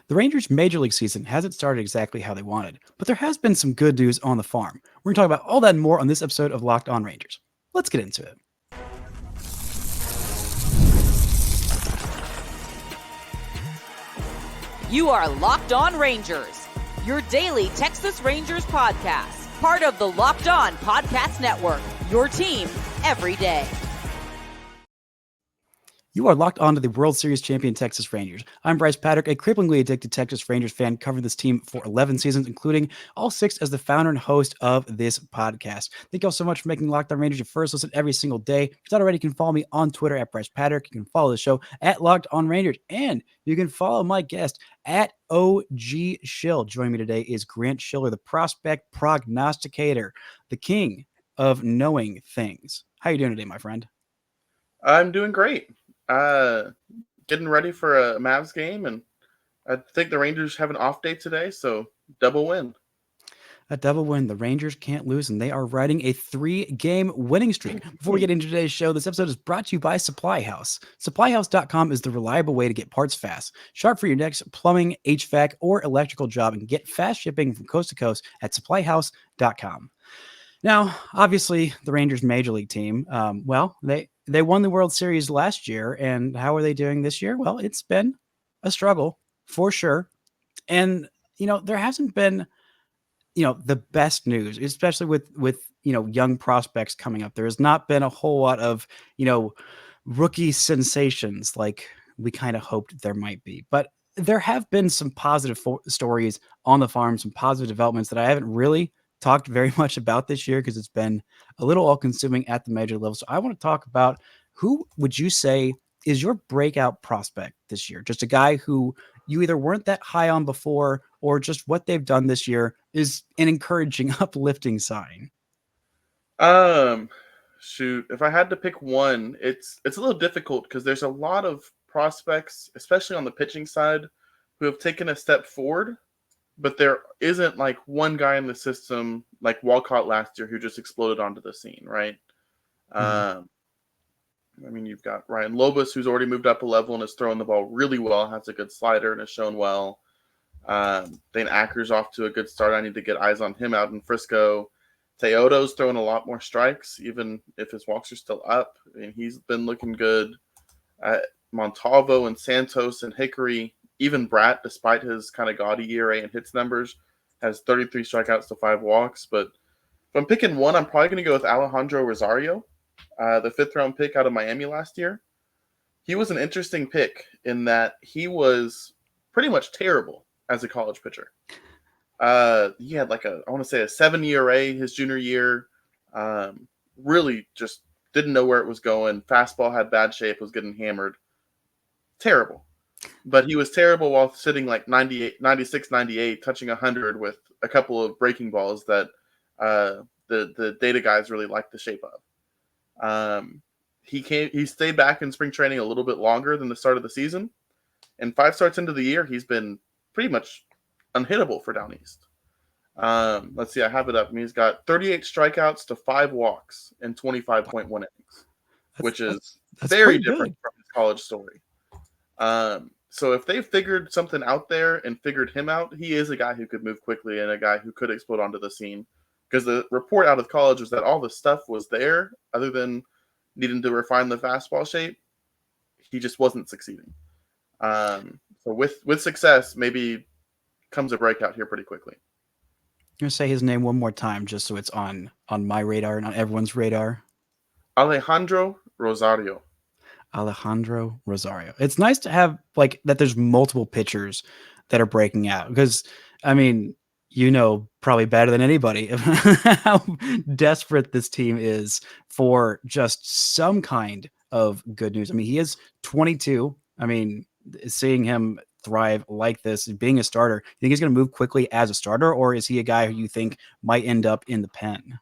The Rangers' major league season hasn't started exactly how they wanted, but there has been some good news on the farm. We're going to talk about all that and more on this episode of Locked On Rangers. Let's get into it. You are Locked On Rangers, your daily Texas Rangers podcast, part of the Locked On Podcast Network, your team every day. You are locked on to the World Series champion Texas Rangers. I'm Bryce Patrick, a cripplingly addicted Texas Rangers fan, covering this team for 11 seasons, including all 6 as the founder and host of this podcast. Thank you all so much for making Locked On Rangers your first listen every single day. If you're not already, you can follow me on Twitter at Bryce Patrick. You can follow the show at Locked On Rangers, and you can follow my guest at OG Schill. Joining me today is Grant Schiller, the prospect prognosticator, the king of knowing things. How you doing today, my friend? I'm doing great. Getting ready for a Mavs game, and I think the Rangers have an off day today, so double win. A double win. The Rangers can't lose, and they are riding a 3-game winning streak. Before we get into today's show, this episode is brought to you by SupplyHouse. SupplyHouse.com is the reliable way to get parts fast. Sharp for your next plumbing, h-vac, or electrical job, and get fast shipping from coast to coast at SupplyHouse.com. Now, obviously, the Rangers major league team, they won the World Series last year, and how are they doing this year? Well, it's been a struggle for sure. And, there hasn't been, the best news, especially with young prospects coming up. There has not been a whole lot of, rookie sensations like we kind of hoped there might be. But there have been some positive stories on the farm, some positive developments that I haven't really talked very much about this year because it's been a little all-consuming at the major level. So I want to talk about, who would you say is your breakout prospect this year? Just a guy who you either weren't that high on before, or just what they've done this year is an encouraging, uplifting sign. Shoot, if I had to pick one, it's a little difficult because there's a lot of prospects, especially on the pitching side, who have taken a step forward. But there isn't like one guy in the system like Walcott last year who just exploded onto the scene, right? Mm-hmm. You've got Ryan Lobos, who's already moved up a level and is throwing the ball really well, has a good slider and has shown well. Dane Acker's off to a good start. I need to get eyes on him out in Frisco. Teodo's throwing a lot more strikes, even if his walks are still up. He's been looking good. Montalvo and Santos and Hickory, even Bratt, despite his kind of gaudy ERA and hits numbers, has 33 strikeouts to 5 walks. But if I'm picking one, I'm probably going to go with Alejandro Rosario, the 5th-round pick out of Miami last year. He was an interesting pick in that he was pretty much terrible as a college pitcher. He had a 7 ERA his junior year. Really just didn't know where it was going. Fastball had bad shape, was getting hammered. Terrible. But he was terrible while sitting like 98, 96, 98, touching 100 with a couple of breaking balls that the data guys really liked the shape of. He stayed back in spring training a little bit longer than the start of the season. And 5 starts into the year, he's been pretty much unhittable for down east. Let's see, I have it up. He's got 38 strikeouts to 5 walks in 25.1 innings, which is very different from his college story. So if they figured something out there and figured him out, he is a guy who could move quickly and a guy who could explode onto the scene. Because the report out of college was that all the stuff was there, other than needing to refine the fastball shape. He just wasn't succeeding. So with success, maybe comes a breakout here pretty quickly. I'm going to say his name one more time just so it's on my radar and on everyone's radar. Alejandro Rosario. Alejandro Rosario. It's nice to have that there's multiple pitchers that are breaking out because, probably better than anybody how desperate this team is for just some kind of good news. He is 22. Seeing him thrive like this, being a starter, you think he's going to move quickly as a starter, or is he a guy who you think might end up in the pen?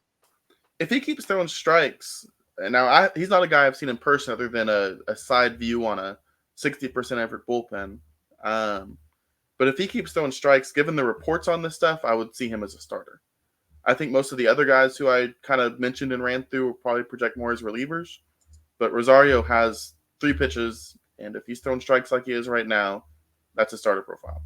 If he keeps throwing strikes, and now he's not a guy I've seen in person other than a side view on a 60% effort bullpen. But if he keeps throwing strikes, given the reports on this stuff, I would see him as a starter. I think most of the other guys who I kind of mentioned and ran through will probably project more as relievers. But Rosario has 3 pitches, and if he's throwing strikes like he is right now, that's a starter profile.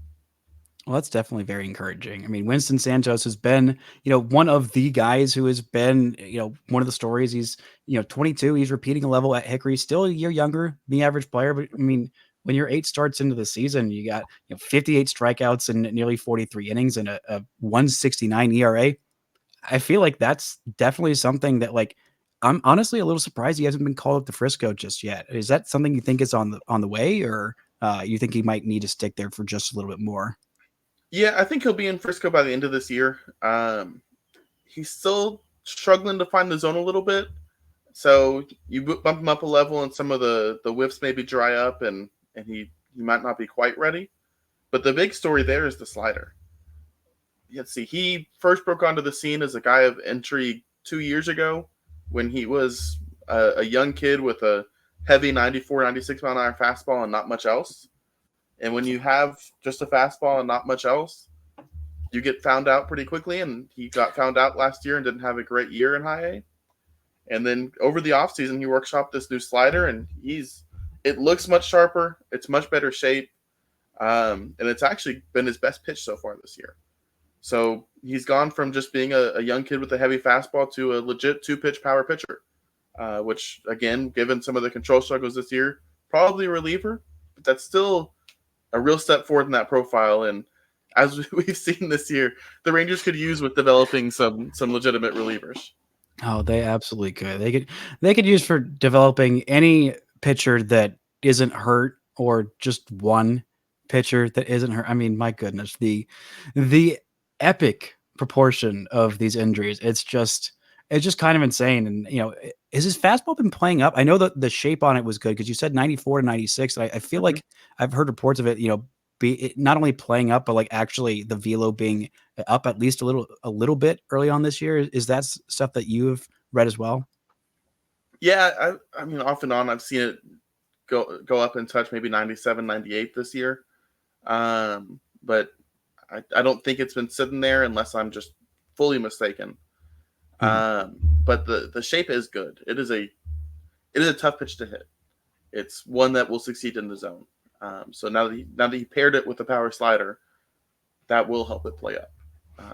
Well, that's definitely very encouraging. I mean, Winston Santos has been, one of the guys who has been, one of the stories. He's, 22. He's repeating a level at Hickory, still a year younger than the average player. But I mean, when you're 8 starts into the season, you got 58 strikeouts and nearly 43 innings and a 169 ERA. I feel like that's definitely something that like I'm honestly a little surprised he hasn't been called up to Frisco just yet. Is that something you think is on the way, or you think he might need to stick there for just a little bit more? Yeah, I think he'll be in Frisco by the end of this year. He's still struggling to find the zone a little bit. So you bump him up a level, and some of the whiffs maybe dry up, and he might not be quite ready. But the big story there is the slider. Let's see. He first broke onto the scene as a guy of entry 2 years ago when he was a young kid with a heavy 94, 96 mile an hour fastball and not much else. And when you have just a fastball and not much else, you get found out pretty quickly. And he got found out last year and didn't have a great year in high A. And then over the offseason, he workshopped this new slider, and it looks much sharper. It's much better shape. And it's actually been his best pitch so far this year. So he's gone from just being a young kid with a heavy fastball to a legit 2-pitch power pitcher, which, again, given some of the control struggles this year, probably a reliever. But that's still a real step forward in that profile. And as we've seen this year, the Rangers could use with developing some legitimate relievers. Oh, they absolutely could. They could use for developing any pitcher that isn't hurt or just one pitcher that isn't hurt. I mean, my goodness, the epic proportion of these injuries. It's just kind of insane. And has his fastball been playing up? I know that the shape on it was good because you said 94 to 96. I feel like I've heard reports of it, not only playing up, but like actually the velo being up at least a little bit early on this year. Is that stuff that you have read as well? Yeah, I mean, off and on, I've seen it go up and touch maybe 97, 98 this year. But I don't think it's been sitting there unless I'm just fully mistaken. But the shape is good. It is a tough pitch to hit. It's one that will succeed in the zone. So now that he paired it with the power slider, that will help it play up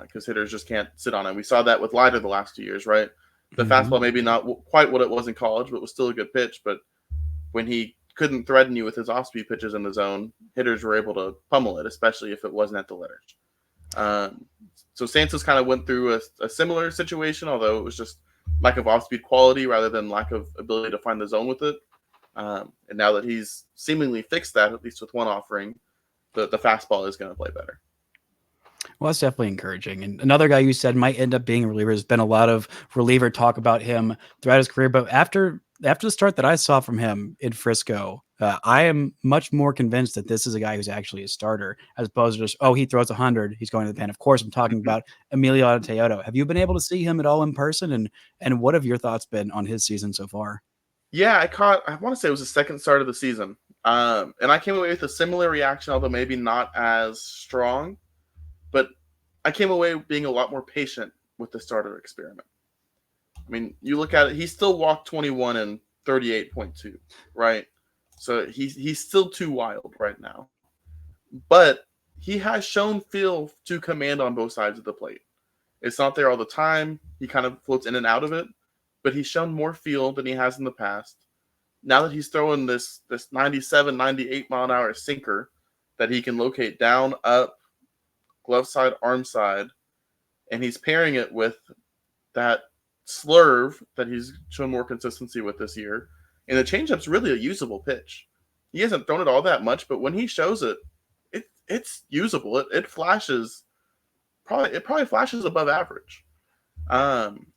because hitters just can't sit on it. We saw that with Leiter the last 2 years, right? The fastball maybe not quite what it was in college, but was still a good pitch. But when he couldn't threaten you with his off-speed pitches in the zone, hitters were able to pummel it, especially if it wasn't at the letters. So Santos kind of went through a similar situation, although it was just lack of off-speed quality rather than lack of ability to find the zone with it. And now that he's seemingly fixed that, at least with one offering, the fastball is going to play better. Well, that's definitely encouraging. And another guy you said might end up being a reliever. There's been a lot of reliever talk about him throughout his career, but after the start that I saw from him in Frisco, I am much more convinced that this is a guy who's actually a starter, as opposed to just, he throws 100, he's going to the pen. Of course, I'm talking about Emilio Teodo. Have you been able to see him at all in person? And what have your thoughts been on his season so far? Yeah, I want to say it was the second start of the season. And I came away with a similar reaction, although maybe not as strong. But I came away being a lot more patient with the starter experiment. I mean, you look at it, he still walked 21 and 38.2, right? So he's still too wild right now. But he has shown feel to command on both sides of the plate. It's not there all the time. He kind of floats in and out of it. But he's shown more feel than he has in the past. Now that he's throwing this 97, 98 mile an hour sinker that he can locate down, up, glove side, arm side, and he's pairing it with that slurve that he's shown more consistency with this year. And the changeup's really a usable pitch. He hasn't thrown it all that much, but when he shows it, it's usable. It flashes. It probably flashes above average.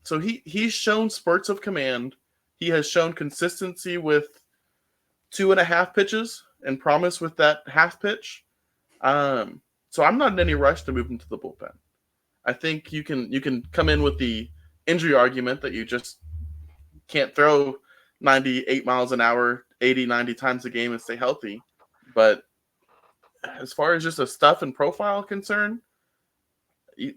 So he's shown spurts of command. He has shown consistency with 2.5 pitches and promise with that half pitch. So I'm not in any rush to move him to the bullpen. I think you can come in with the injury argument that you just can't throw 98 miles an hour, 80, 90 times a game and stay healthy. But as far as just a stuff and profile concern,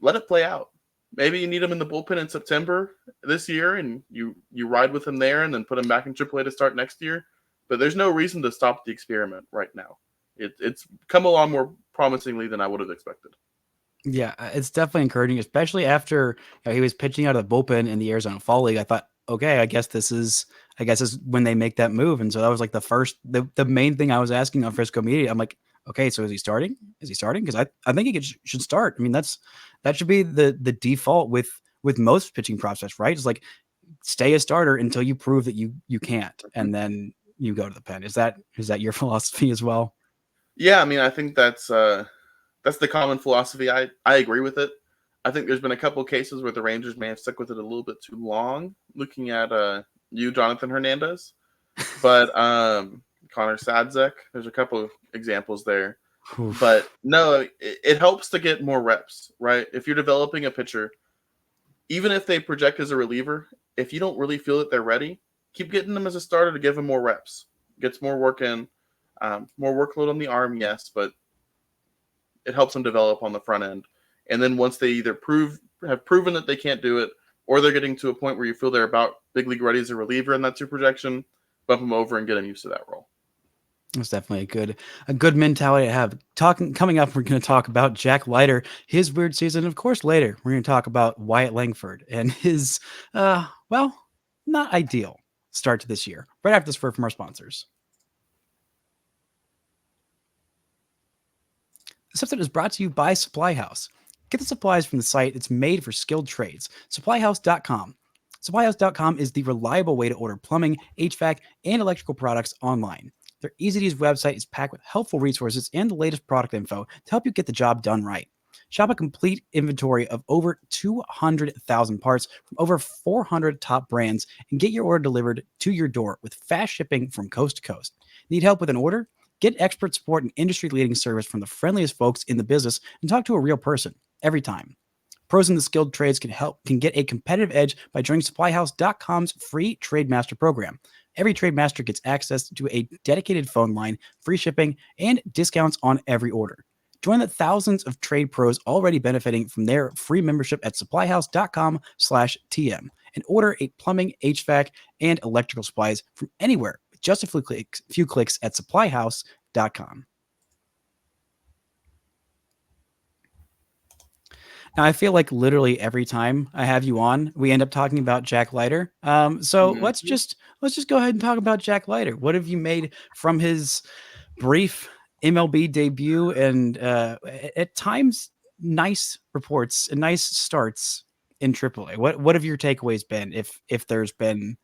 let it play out. Maybe you need him in the bullpen in September this year, and you ride with him there and then put him back in AAA to start next year. But there's no reason to stop the experiment right now. It's come along more promisingly than I would have expected. Yeah, it's definitely encouraging, especially after he was pitching out of the bullpen in the Arizona Fall League. I thought, okay, I guess this is when they make that move. And so that was like the main thing I was asking on Frisco Media. I'm like, okay, so is he starting? Is he starting? Because I think he should start. I mean, that should be the default with most pitching process, right? It's like stay a starter until you prove that you can't, and then you go to the pen. Is that your philosophy as well? Yeah, I mean, I think that's the common philosophy. I agree with it. I think there's been a couple cases where the Rangers may have stuck with it a little bit too long, looking at Jonathan Hernandez. But Connor Sadzek, there's a couple of examples there. Oof. But no, it helps to get more reps, right? If you're developing a pitcher, even if they project as a reliever, if you don't really feel that they're ready, keep getting them as a starter to give them more reps. Gets more work in, more workload on the arm, yes, but it helps them develop on the front end. And then once they either have proven that they can't do it, or they're getting to a point where you feel they're about big league ready as a reliever and that's your projection, bump them over and get them used to that role. It's definitely a good mentality to have. Coming up, we're going to talk about Jack Leiter, his weird season. Of course, later we're going to talk about Wyatt Langford and his, well, not ideal start to this year. Right after this word from our sponsors. This episode is brought to you by SupplyHouse. Get the supplies from the site that's made for skilled trades. SupplyHouse.com. SupplyHouse.com is the reliable way to order plumbing, HVAC, and electrical products online. Their easy-to-use website is packed with helpful resources and the latest product info to help you get the job done right. Shop a complete inventory of over 200,000 parts from over 400 top brands and get your order delivered to your door with fast shipping from coast to coast. Need help with an order? Get expert support and industry-leading service from the friendliest folks in the business and talk to a real person every time. Pros in the skilled trades can get a competitive edge by joining SupplyHouse.com's free Trade Master program. Every Trade Master gets access to a dedicated phone line, free shipping, and discounts on every order. Join the thousands of trade pros already benefiting from their free membership at SupplyHouse.com/TM and order a plumbing, HVAC, and electrical supplies from anywhere with just a few clicks at SupplyHouse.com. Now, I feel like literally every time I have you on, we end up talking about Jack Leiter. So let's just go ahead and talk about Jack Leiter. What have you made from his brief MLB debut and at times nice reports and nice starts in AAA? What have your takeaways been, if there's been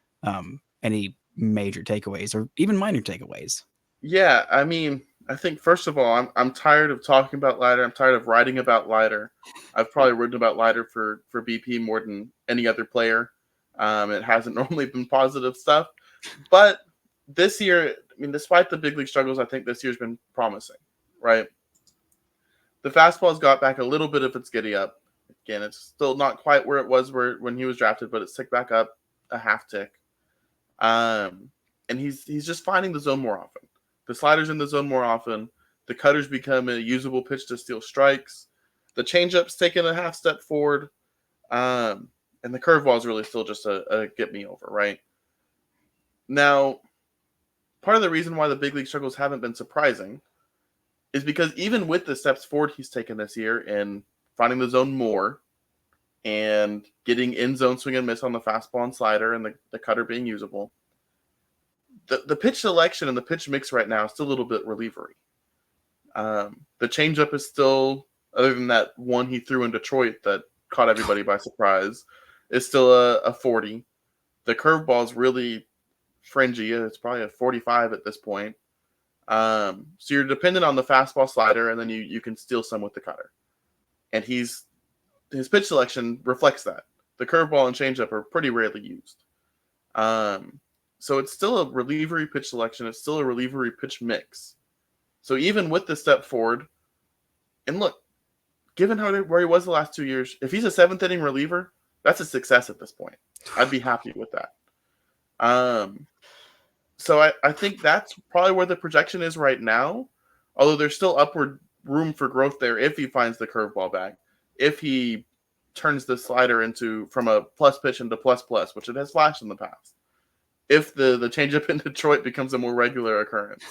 any major takeaways or even minor takeaways? Yeah, I mean, I think first of all, I'm tired of talking about Leiter. I'm tired of writing about Leiter. I've probably written about Leiter for BP more than any other player. It hasn't normally been positive stuff, but this year, I mean, despite the big league struggles, I think this year's been promising, right? The fastball's got back a little bit of its giddy up. Again, it's still not quite where it was when he was drafted, but it's ticked back up a half tick. And he's just finding the zone more often. The slider's in the zone more often. The cutter's become a usable pitch to steal strikes. The changeup's taken a half step forward. And the curveball is really still just a get me over, right? Now, part of the reason why the big league struggles haven't been surprising is because even with the steps forward he's taken this year in finding the zone more and getting in zone swing and miss on the fastball and slider and the cutter being usable, the pitch selection and the pitch mix right now is still a little bit relievery. The changeup is still, other than that one he threw in Detroit that caught everybody by surprise, is still a 40. The curveball is really fringy. It's probably a 45 at this point. So you're dependent on the fastball slider, and then you can steal some with the cutter. And his pitch selection reflects that. The curveball and changeup are pretty rarely used. So it's still a relievery pitch selection. It's still a relievery pitch mix. So even with the step forward, and look, given where he was the last 2 years, if he's a seventh inning reliever, that's a success at this point. I'd be happy with that. So I think that's probably where the projection is right now, although there's still upward room for growth there if he finds the curveball back, if he turns the slider from a plus pitch into plus, which it has flashed in the past, if the changeup in Detroit becomes a more regular occurrence.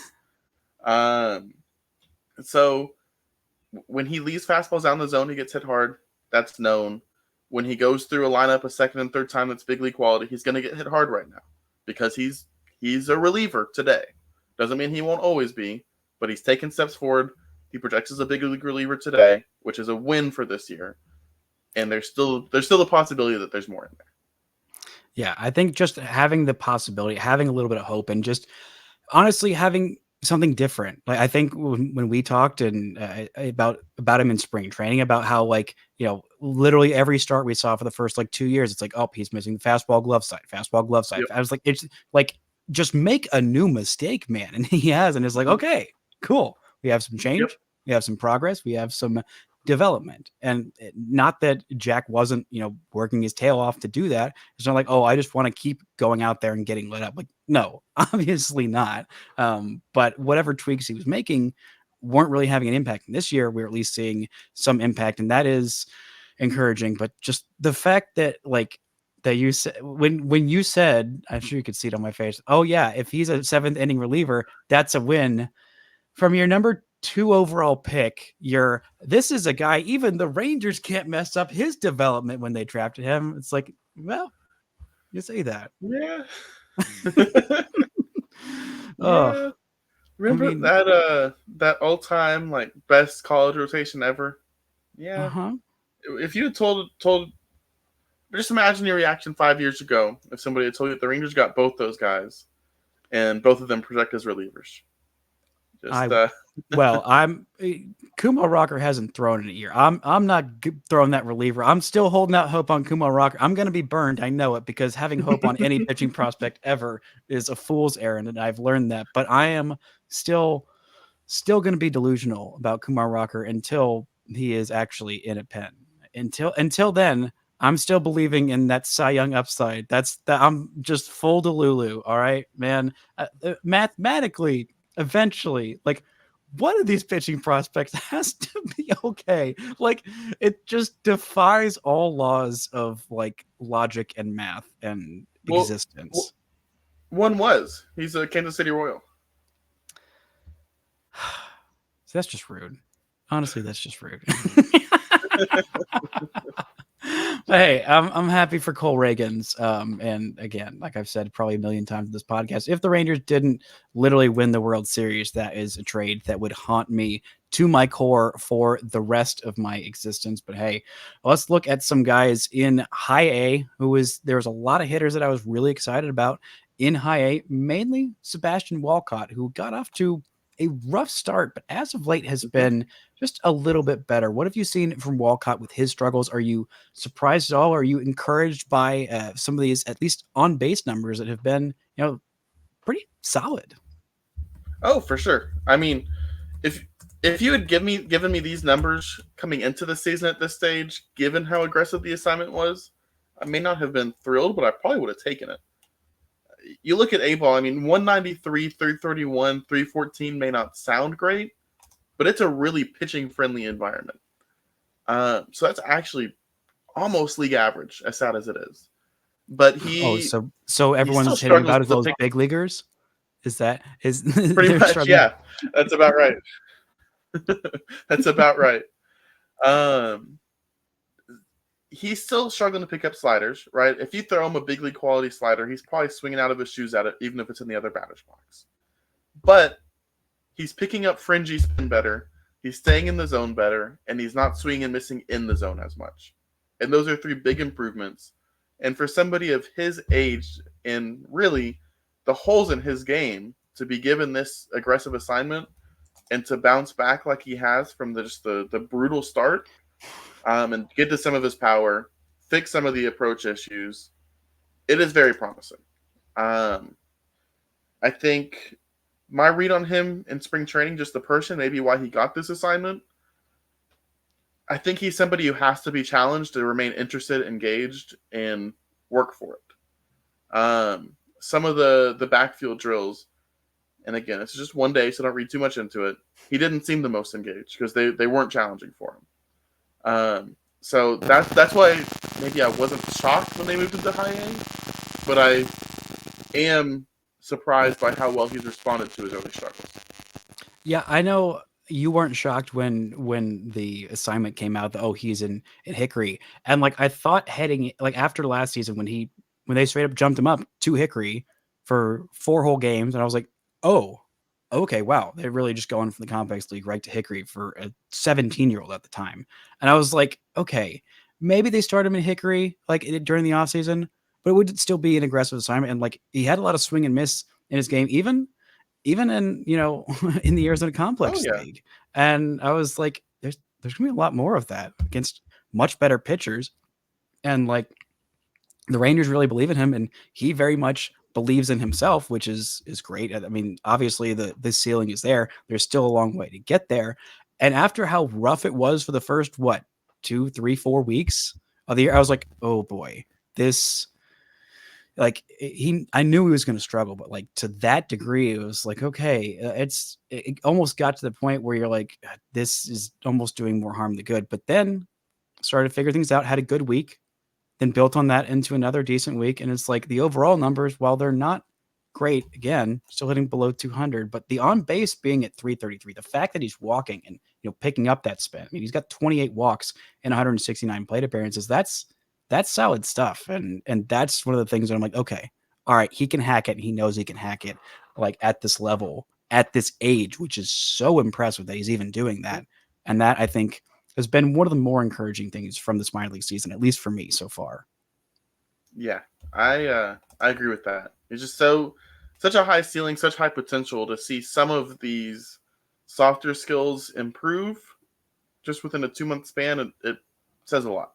So when he leaves fastballs down the zone, he gets hit hard. That's known. When he goes through a lineup a second and third time that's big league quality, he's going to get hit hard right now because he's a reliever today. Doesn't mean he won't always be, but he's taken steps forward. He projects as a big league reliever today, which is a win for this year. And there's still a possibility that there's more in there. Yeah, I think just having the possibility, having a little bit of hope, and just honestly having something different. Like I think when we talked and about him in spring training, about how like literally every start we saw for the first like 2 years, it's like, oh, he's missing the fastball glove side. Yep. I was like, it's like just make a new mistake, man, and he has, and it's like, okay, cool. We have some change. Yep. We have some progress. We have some development, and not that Jack wasn't working his tail off to do that. It's not like, oh, I just want to keep going out there and getting lit up. Like, no, obviously not. But whatever tweaks he was making weren't really having an impact. And this year we're at least seeing some impact, and that is encouraging. But just the fact that that you said when you said, I'm sure you could see it on my face, oh yeah, if he's a 7th inning reliever, that's a win. From your number 2 overall pick, this is a guy even the Rangers can't mess up his development when they drafted him. It's like, well, you say that. Yeah. Oh, remember that all-time like best college rotation ever? Yeah. Uh-huh. If you had told just imagine your reaction 5 years ago if somebody had told you that the Rangers got both those guys and both of them project as relievers. Well, Kumar Rocker hasn't thrown in a year. I'm not throwing that reliever. I'm still holding out hope on Kumar Rocker. I'm going to be burned. I know it, because having hope on any pitching prospect ever is a fool's errand, and I've learned that. But I am still going to be delusional about Kumar Rocker until he is actually in a pen. Until then, I'm still believing in that Cy Young upside. I'm just full Delulu. All right, man. Mathematically, eventually, like, one of these pitching prospects has to be okay. Like, it just defies all laws of like logic and math and existence. He's a Kansas City Royal. So that's just rude. Honestly, that's just rude. Hey, I'm happy for Cole Reagans. And again, like I've said probably a million times in this podcast, if the Rangers didn't literally win the World Series, that is a trade that would haunt me to my core for the rest of my existence. But hey, let's look at some guys in high A there was a lot of hitters that I was really excited about in high A, mainly Sebastian Walcott, who got off to a rough start, but as of late has been just a little bit better. What have you seen from Walcott with his struggles? Are you surprised at all? Are you encouraged by some of these, at least on base numbers, that have been, pretty solid? Oh, for sure. I mean, if you had given me these numbers coming into the season at this stage, given how aggressive the assignment was, I may not have been thrilled, but I probably would have taken it. You look at A-ball, I mean, 193, 331, 314 may not sound great, but it's a really pitching-friendly environment. So that's actually almost league average, as sad as it is. But so everyone's hitting about as those big leaguers? Is pretty much? Yeah, that's about right. That's about right. He's still struggling to pick up sliders, right? If you throw him a big league quality slider, he's probably swinging out of his shoes at it, even if it's in the other batter's box. But he's picking up fringy spin better, he's staying in the zone better, and he's not swinging and missing in the zone as much. And those are 3 big improvements. And for somebody of his age and really the holes in his game to be given this aggressive assignment and to bounce back like he has from the brutal start, and get to some of his power, fix some of the approach issues, it is very promising. I think my read on him in spring training, just the person, maybe why he got this assignment, I think he's somebody who has to be challenged to remain interested, engaged, and work for it. Some of the backfield drills, and again, it's just one day, so don't read too much into it, he didn't seem the most engaged because they weren't challenging for him. So that's why maybe I wasn't shocked when they moved into high A, but I am surprised by how well he's responded to his early struggles. Yeah, I know you weren't shocked when the assignment came out that he's in Hickory, and like I thought heading like after last season when they straight up jumped him up to Hickory for 4 whole games, and I was like, oh, okay, wow, they're really just going from the Complex League right to Hickory for a 17-year-old at the time, and I was like, okay, maybe they started him in Hickory like during the off season, but it would still be an aggressive assignment, and like he had a lot of swing and miss in his game, even in in the Arizona Oh Complex yeah, League, and I was like, there's gonna be a lot more of that against much better pitchers, and like the Rangers really believe in him, and he very much believes in himself, which is great. I mean, obviously the ceiling is there. There's still a long way to get there, and after how rough it was for the first 2, 3, 4 weeks of the year, I was like, oh boy, this like I knew he was going to struggle, but like to that degree, it was like, okay, it almost got to the point where you're like, this is almost doing more harm than good. But then started to figure things out, had a good week, then built on that into another decent week. And it's like the overall numbers, while they're not great, again, still hitting below 200, but the on base being at 333, the fact that he's walking and picking up that spin. I mean, he's got 28 walks and 169 plate appearances. That's solid stuff. And that's one of the things that I'm like, okay, all right, he can hack it, and he knows he can hack it like at this level, at this age, which is so impressive that he's even doing that. And that I think has been one of the more encouraging things from this minor league season, at least for me so far. yeah. I agree with that. It's just such a high ceiling, such high potential to see some of these softer skills improve just within a 2 month span. It says a lot.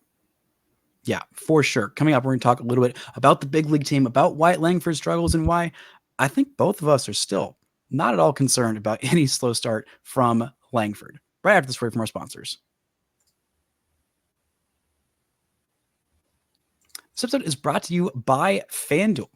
Yeah, for sure. Coming up, we're going to talk a little bit about the big league team, about Wyatt Langford's struggles, and why I think both of us are still not at all concerned about any slow start from Langford. Right after this word from our sponsors. This episode is brought to you by FanDuel.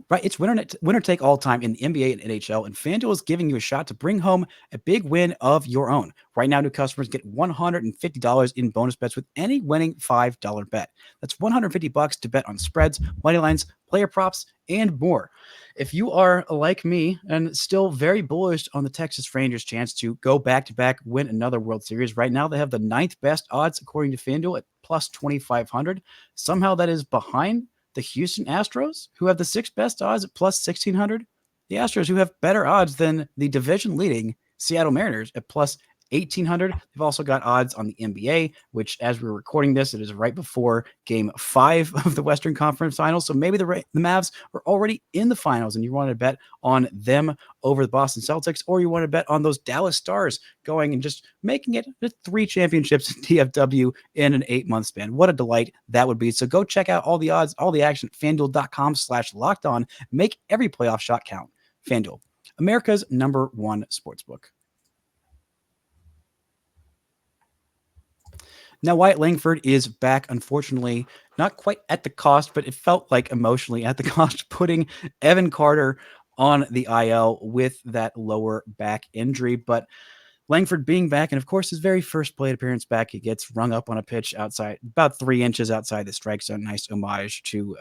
Right, it's winner take all time in the NBA and NHL, and FanDuel is giving you a shot to bring home a big win of your own. Right now, new customers get $150 in bonus bets with any winning $5 bet. That's $150 to bet on spreads, money lines, player props, and more. If you are like me and still very bullish on the Texas Rangers' chance to go back-to-back, win another World Series, right now they have the 9th best odds according to FanDuel at plus 2,500. Somehow that is behind the Houston Astros, who have the 6th best odds at plus 1,600. The Astros, who have better odds than the division leading Seattle Mariners at plus 1,800. They've also got odds on the NBA, which, as we're recording this, it is right before Game 5 of the Western Conference Finals. So maybe the Mavs are already in the finals, and you want to bet on them over the Boston Celtics, or you want to bet on those Dallas Stars going and just making it 3 championships in DFW in an 8-month span. What a delight that would be. So go check out all the odds, all the action at FanDuel.com/lockedon. Make every playoff shot count. FanDuel, America's #1 sportsbook. Now, Wyatt Langford is back, unfortunately, not quite at the cost, but it felt like emotionally at the cost, putting Evan Carter on the IL with that lower back injury. But Langford being back, and of course, his very first plate appearance back, he gets rung up on a pitch outside, about 3 inches outside the strike zone. Nice homage to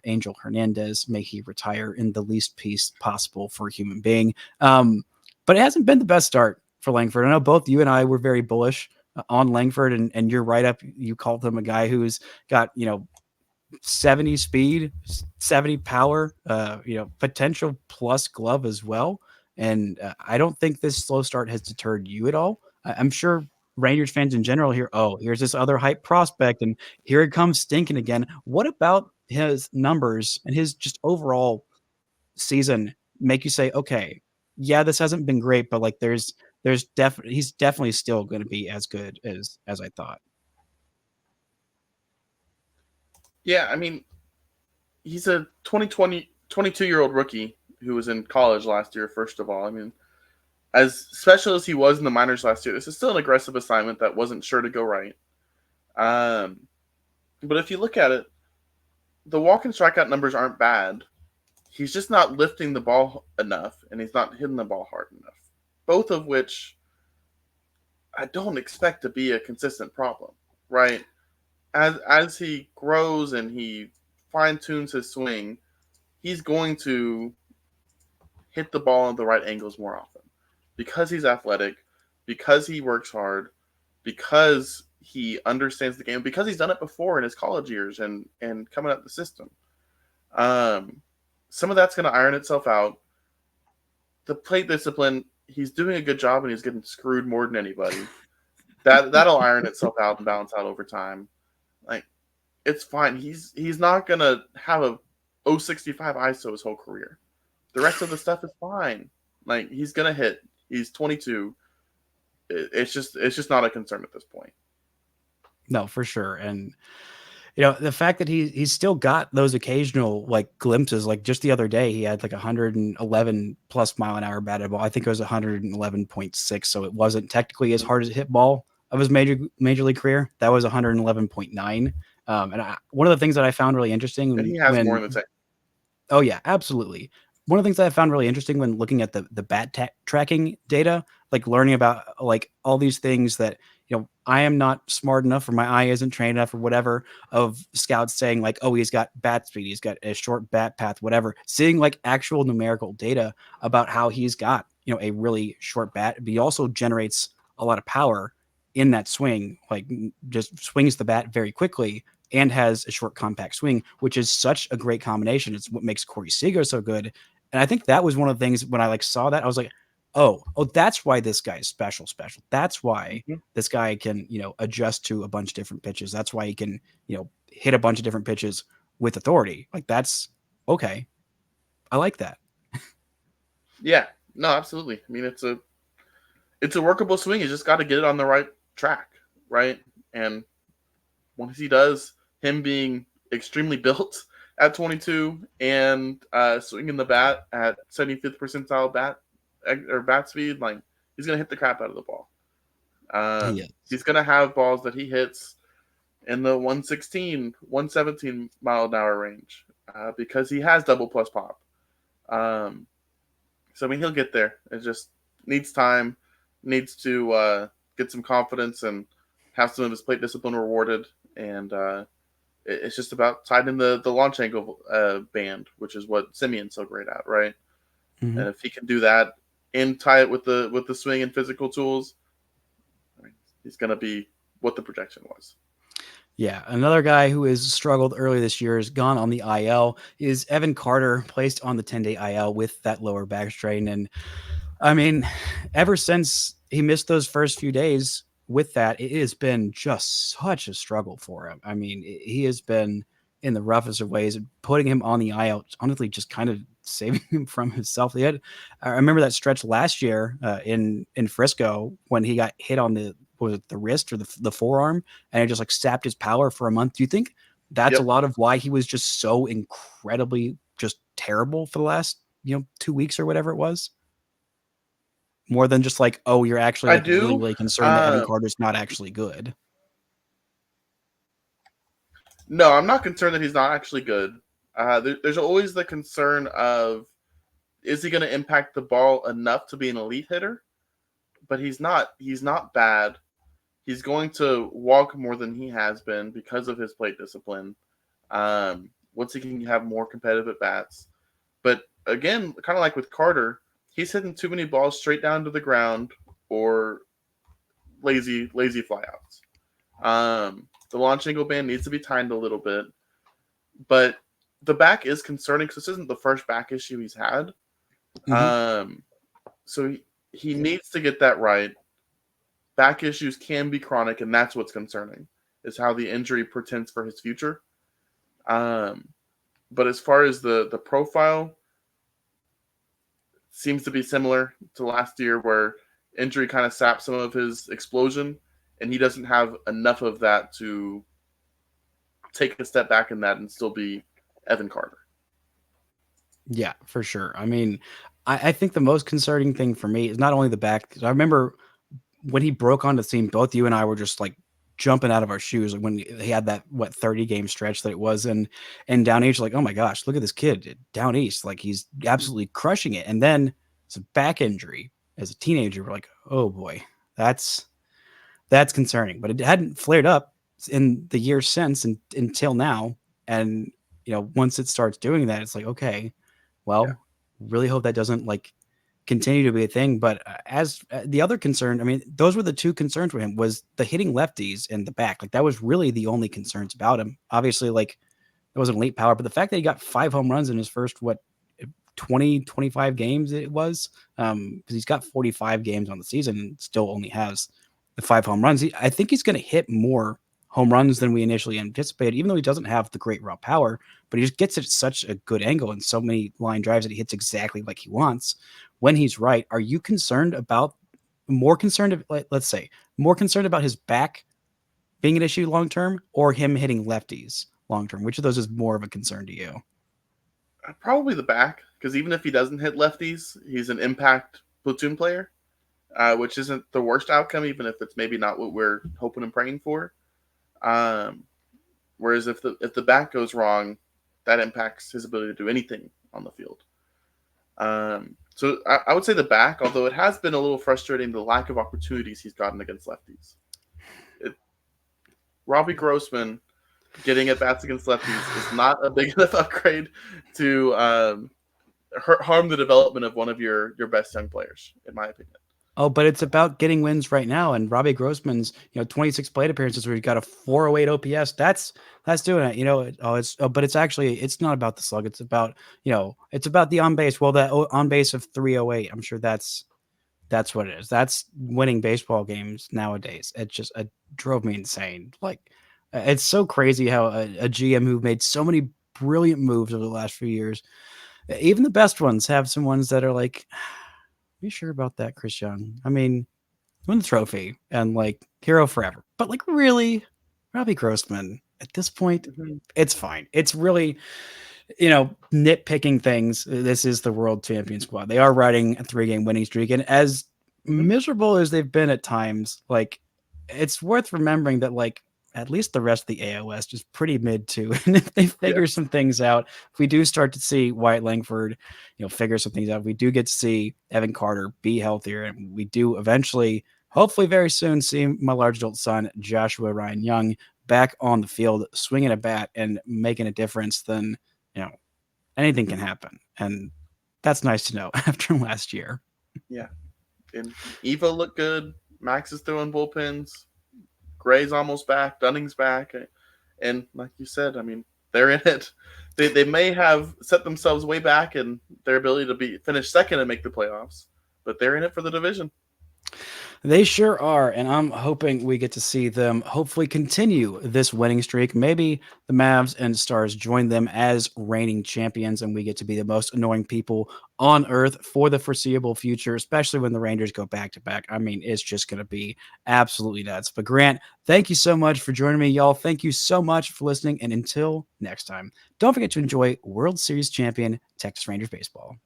Angel Hernandez. May he retire in the least peace possible for a human being. But it hasn't been the best start for Langford. I know both you and I were very bullish on Langford, and your write-up, you called him a guy who's got, 70 speed, 70 power, potential plus glove as well. And I don't think this slow start has deterred you at all. I'm sure Rangers fans in general hear, oh, here's this other hype prospect, and here it comes stinking again. What about his numbers and his just overall season make you say, okay, yeah, this hasn't been great, but like he's definitely still going to be as good as I thought. Yeah, I mean, he's a 22-year-old rookie who was in college last year, first of all. I mean, as special as he was in the minors last year, this is still an aggressive assignment that wasn't sure to go right. But if you look at it, the walk and strikeout numbers aren't bad. He's just not lifting the ball enough, and he's not hitting the ball hard enough. Both of which I don't expect to be a consistent problem, right? As he grows and he fine-tunes his swing, he's going to hit the ball at the right angles more often because he's athletic, because he works hard, because he understands the game, because he's done it before in his college years and coming up the system. Some of that's going to iron itself out. The plate discipline, he's doing a good job and he's getting screwed more than anybody. That'll iron itself out and balance out over time. Like, it's fine. He's not gonna have a 065 ISO his whole career. The rest of the stuff is fine. Like, he's gonna hit. He's 22. It's just not a concern at this point. No, for sure. And the fact that he's still got those occasional like glimpses, like just the other day, he had like 111 plus mile an hour batted ball. I think it was 111.6. So it wasn't technically as hard as a hit ball of his major league career. That was 111.9. One of the things that I found really interesting, and he has more in the tank. Oh yeah, absolutely. One of the things that I found really interesting when looking at the bat tracking data, like learning about like all these things that, I am not smart enough or my eye isn't trained enough or whatever, of scouts saying like, oh, he's got bat speed, he's got a short bat path, whatever, seeing like actual numerical data about how he's got, a really short bat, but he also generates a lot of power in that swing, like just swings the bat very quickly and has a short compact swing, which is such a great combination. It's what makes Corey Seager so good. And I think that was one of the things when I like saw that, I was like, oh, that's why this guy is special. That's why this guy can, adjust to a bunch of different pitches. That's why he can, hit a bunch of different pitches with authority. Like, that's okay. I like that. Yeah, no, absolutely. I mean, it's a workable swing. You just got to get it on the right track, right? And once he does, him being extremely built at 22 and swinging the bat at 75th percentile bat speed, like, he's gonna hit the crap out of the ball. He's gonna have balls that he hits in the 116, 117 mile an hour range because he has double plus pop. So I mean, he'll get there. It just needs time, needs to get some confidence and have some of his plate discipline rewarded, and it's just about tightening the launch angle band, which is what Simeon's so great at, right? Mm-hmm. And if he can do that and tie it with the swing and physical tools, I mean, he's going to be what the projection was. Yeah, another guy who has struggled early this year, is gone on the IL, is Evan Carter, placed on the 10-day IL with that lower back strain. And I mean, ever since he missed those first few days with that, it has been just such a struggle for him. I mean, he has been in the roughest of ways. Putting him on the IL, honestly, just kind of saving him from himself. I remember that stretch last year in Frisco when he got hit on the wrist or the forearm, and it just like sapped his power for a month. Do you think that's a lot of why he was just so incredibly just terrible for the last 2 weeks or whatever it was? More than just like, oh, you're actually like really, really concerned that Evan Carter's not actually good. No, I'm not concerned that he's not actually good. There's always the concern of, is he going to impact the ball enough to be an elite hitter? But he's not. He's not bad. He's going to walk more than he has been because of his plate discipline. Once he can have more competitive at bats. But again, kind of like with Carter, he's hitting too many balls straight down to the ground or lazy flyouts. The launch angle band needs to be tightened a little bit. But the back is concerning because this isn't the first back issue he's had. Mm-hmm. So he needs to get that right. Back issues can be chronic, and that's what's concerning, is how the injury portends for his future. But as far as the profile, seems to be similar to last year, where injury kind of sapped some of his explosion, and he doesn't have enough of that to take a step back in that and still be Evan Carter. Yeah, for sure. I mean, I think the most concerning thing for me is not only the back. I remember when he broke onto the scene, both you and I were just like jumping out of our shoes when he had that 30 game stretch that it was and down east, like, oh my gosh, look at this kid down east, like he's absolutely crushing it. And then it's a back injury as a teenager. We're like, oh boy, that's concerning. But it hadn't flared up in the years since until now. And once it starts doing that, it's like, okay, well, really hope that doesn't like continue to be a thing. But as the other concern, I mean, those were the two concerns with him, was the hitting lefties in the back. Like that was really the only concerns about him. Obviously, like it wasn't elite power, but the fact that he got 5 home runs in his first 25 games it was, because he's got 45 games on the season and still only has the 5 home runs. I think he's going to hit more home runs than we initially anticipated, even though he doesn't have the great raw power, but he just gets at such a good angle and so many line drives that he hits exactly like he wants when he's right. Are you more concerned about his back being an issue long term, or him hitting lefties long term? Which of those is more of a concern to you? Probably the back, because even if he doesn't hit lefties, he's an impact platoon player, which isn't the worst outcome, even if it's maybe not what we're hoping and praying for. Whereas if the back goes wrong, that impacts his ability to do anything on the field. So I would say the back, although it has been a little frustrating, the lack of opportunities he's gotten against lefties. Robbie Grossman getting at bats against lefties is not a big enough upgrade to harm the development of one of your best young players, in my opinion. Oh, but it's about getting wins right now. And Robbie Grossman's, 26 plate appearances where he got a 408 OPS. That's doing it. But it's not about the slug. It's about, it's about the on base. Well, that on base of 308. I'm sure that's what it is. That's winning baseball games nowadays. It drove me insane. Like, it's so crazy how a GM who made so many brilliant moves over the last few years, even the best ones, have some ones that are like, are you sure about that, Chris Young? I mean, win the trophy and like hero forever. But like, really, Robbie Grossman at this point, it's fine. It's really, nitpicking things. This is the world champion squad. They are riding a 3-game winning streak. And as miserable as they've been at times, like, it's worth remembering that, like, at least the rest of the AL West is pretty mid too. And if they figure some things out, if we do start to see Wyatt Langford, figure some things out, we do get to see Evan Carter be healthier, and we do eventually, hopefully very soon, see my large adult son, Joshua Ryan Young, back on the field, swinging a bat and making a difference, then, anything can happen. And that's nice to know after last year. Yeah. And Evo looked good. Max is throwing bullpens. Gray's almost back. Dunning's back. And like you said, I mean, they're in it. They may have set themselves way back in their ability to finish second and make the playoffs, but they're in it for the division. They sure are, and I'm hoping we get to see them hopefully continue this winning streak. Maybe the Mavs and Stars join them as reigning champions, and we get to be the most annoying people on earth for the foreseeable future, especially when the Rangers go back-to-back. I mean, it's just going to be absolutely nuts. But Grant, thank you so much for joining me, y'all. Thank you so much for listening, and until next time, don't forget to enjoy World Series champion Texas Rangers baseball.